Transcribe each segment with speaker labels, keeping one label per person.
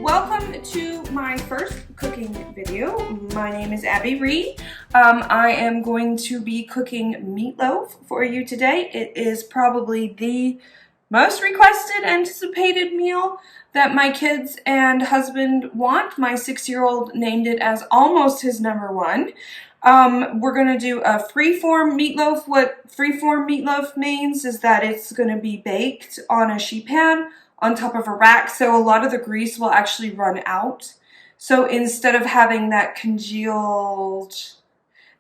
Speaker 1: Welcome to my first cooking video. My name is Abby Reed. I am going to be cooking meatloaf for you today. It is probably the most requested, anticipated meal that my kids and husband want. My 6-year-old named it as almost his number one. We're going to do a freeform meatloaf. What freeform meatloaf means is that it's going to be baked on a sheet pan on top of a rack, so a lot of the grease will actually run out. So instead of having that congealed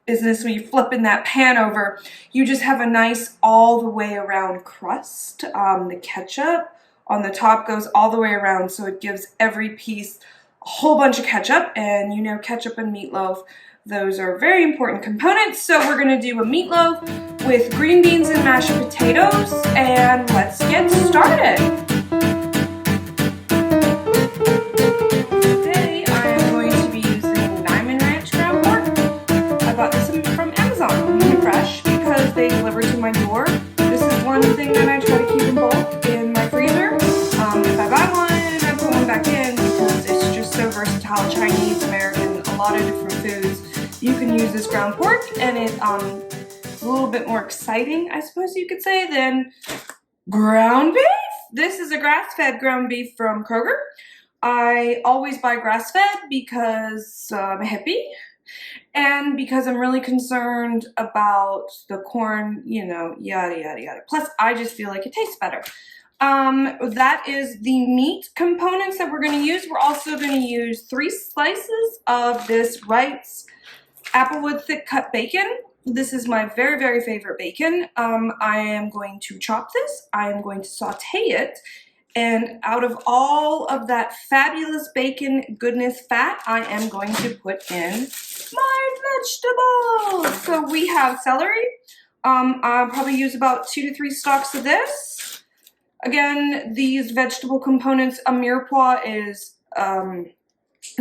Speaker 1: business when you're flipping that pan over, you just have a nice all the way around crust. The ketchup on the top goes all the way around, so it gives every piece a whole bunch of ketchup, and you know ketchup and meatloaf, those are very important components. So we're going to do a meatloaf with green beans and mashed potatoes, and let's get started. They deliver to my door. This is one thing that I try to keep in bulk in my freezer. If I buy one, I put one back in because it's just so versatile. Chinese, American, a lot of different foods. You can use this ground pork, and it's a little bit more exciting, I suppose you could say, than ground beef. This is a grass-fed ground beef from Kroger. I always buy grass-fed because I'm a hippie. And because I'm really concerned about the corn, you know, yada, yada, yada. Plus, I just feel like it tastes better. That is the meat components that we're going to use. We're also going to use 3 slices of this Wright's Applewood thick cut bacon. This is my very, very favorite bacon. I am going to chop this. I am going to saute it. And out of all of that fabulous bacon goodness fat, I am going to put in my vegetables. So we have celery. I'll probably use about 2 to 3 stalks of this. Again, these vegetable components, a mirepoix is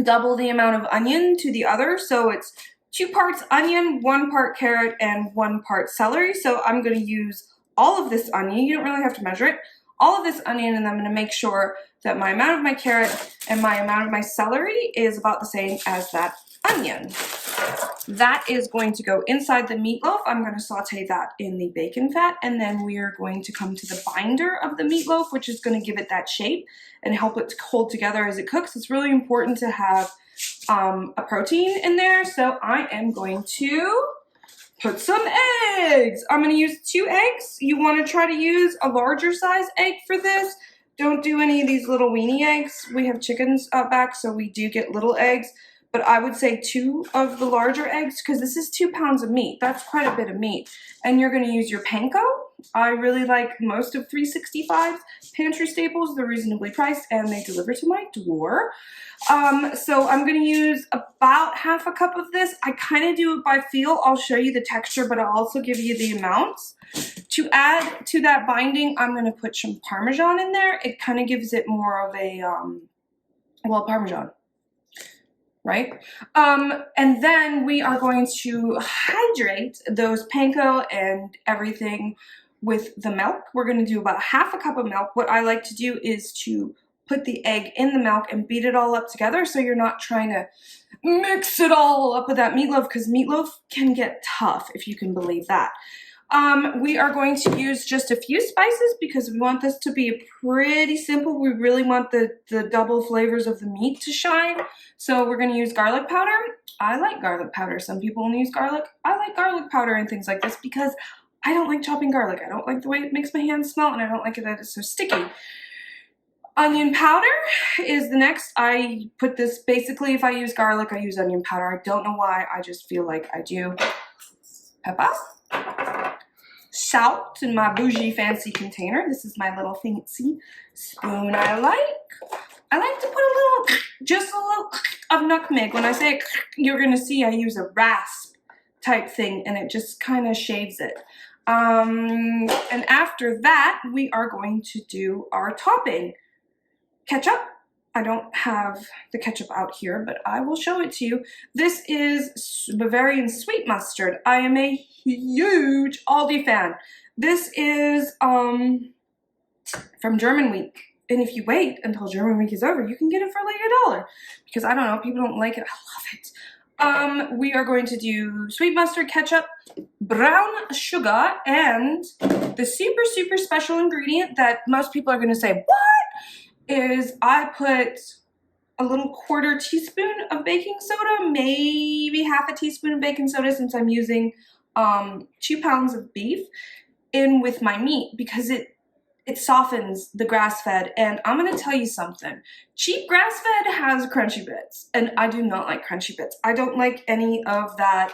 Speaker 1: double the amount of onion to the other. So it's 2 parts onion, 1 part carrot, and 1 part celery. So I'm going to use all of this onion. You don't really have to measure it. All of this onion, and I'm going to make sure that my amount of my carrot and my amount of my celery is about the same as that onion. That is going to go inside the meatloaf. I'm going to saute that in the bacon fat, and then we are going to come to the binder of the meatloaf, which is going to give it that shape and help it to hold together as it cooks. It's really important to have a protein in there, so I am going to put some eggs. I'm going to use 2 eggs. You want to try to use a larger size egg for this. Don't do any of these little weenie eggs. We have chickens out back, so we do get little eggs. But I would say 2 of the larger eggs because this is 2 pounds of meat. That's quite a bit of meat. And you're going to use your panko. I really like most of 365's pantry staples. They're reasonably priced and they deliver to my door. So I'm going to use about half a cup of this. I kind of do it by feel. I'll show you the texture, but I'll also give you the amounts. To add to that binding, I'm going to put some Parmesan in there. It kind of gives it more of a, well, Parmesan. Right? And then we are going to hydrate those panko and everything with the milk. We're going to do about half a cup of milk. What I like to do is to put the egg in the milk and beat it all up together so you're not trying to mix it all up with that meatloaf because meatloaf can get tough, if you can believe that. We are going to use just a few spices because we want this to be pretty simple. We really want the double flavors of the meat to shine. So we're going to use garlic powder. I like garlic powder. Some people only use garlic. I like garlic powder and things like this because I don't like chopping garlic. I don't like the way it makes my hands smell, and I don't like it that it's so sticky. Onion powder is the next. I put this, basically if I use garlic, I use onion powder. I don't know why, I just feel like I do. Pepper. Salt in my bougie fancy container. This is my little fancy spoon I like. I like to put a little, just a little of nutmeg. When I say you're going to see I use a rasp type thing and it just kind of shaves it. And after that, we are going to do our topping. Ketchup. I don't have the ketchup out here, but I will show it to you. This is Bavarian sweet mustard. I am a huge Aldi fan. This is from German wheat. and if you wait until German week is over, you can get it for like $1 because I don't know, people don't like it. I love it. We are going to do sweet mustard, ketchup, brown sugar, and the super, super special ingredient that most people are going to say, what? Is I put a little 1/4 teaspoon of baking soda, maybe 1/2 teaspoon of baking soda since I'm using 2 pounds of beef in with my meat because it softens the grass-fed. And I'm gonna tell you something. Cheap grass-fed has crunchy bits, and I do not like crunchy bits. I don't like any of that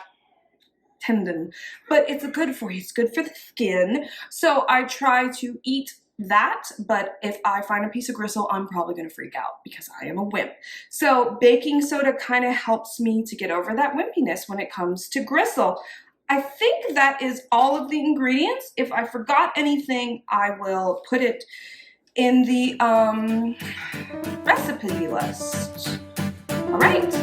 Speaker 1: tendon, but it's good for you. It's good for the skin. So I try to eat that, but if I find a piece of gristle, I'm probably gonna freak out because I am a wimp. So baking soda kind of helps me to get over that wimpiness when it comes to gristle. I think that is all of the ingredients. If I forgot anything, I will put it in the recipe list. All right.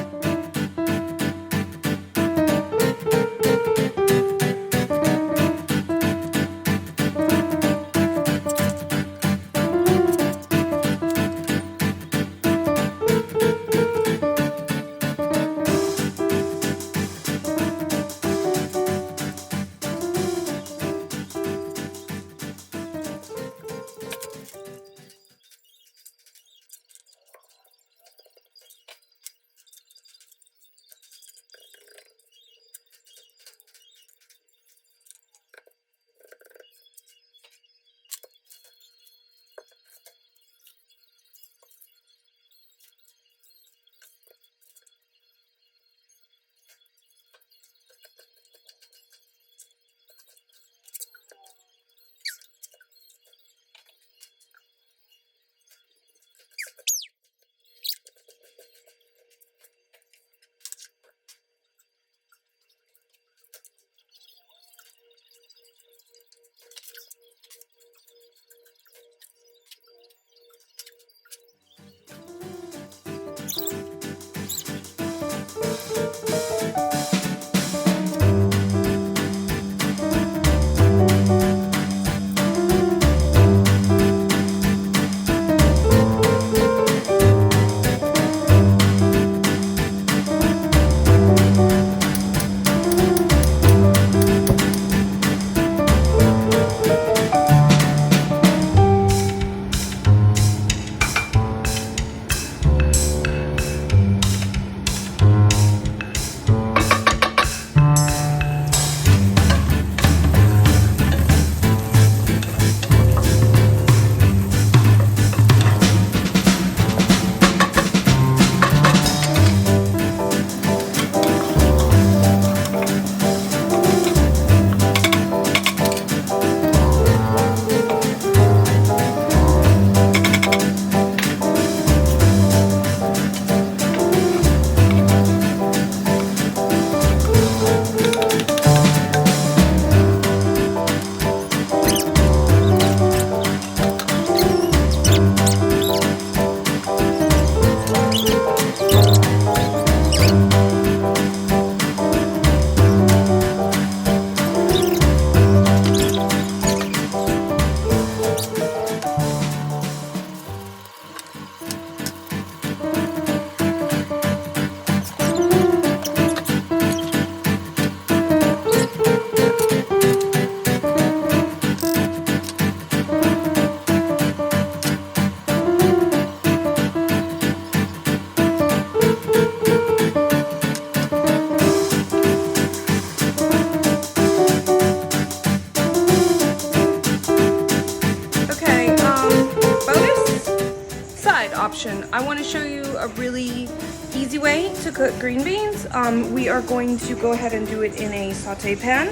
Speaker 1: I want to show you a really easy way to cook green beans. We are going to go ahead and do it in a saute pan.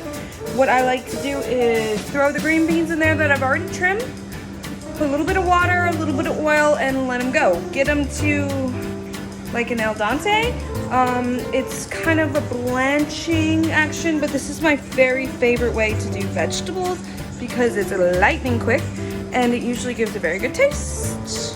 Speaker 1: What I like to do is throw the green beans in there that I've already trimmed, put a little bit of water, a little bit of oil, and let them go. Get them to like an al dente. It's kind of a blanching action, but this is my very favorite way to do vegetables because it's lightning quick and it usually gives a very good taste.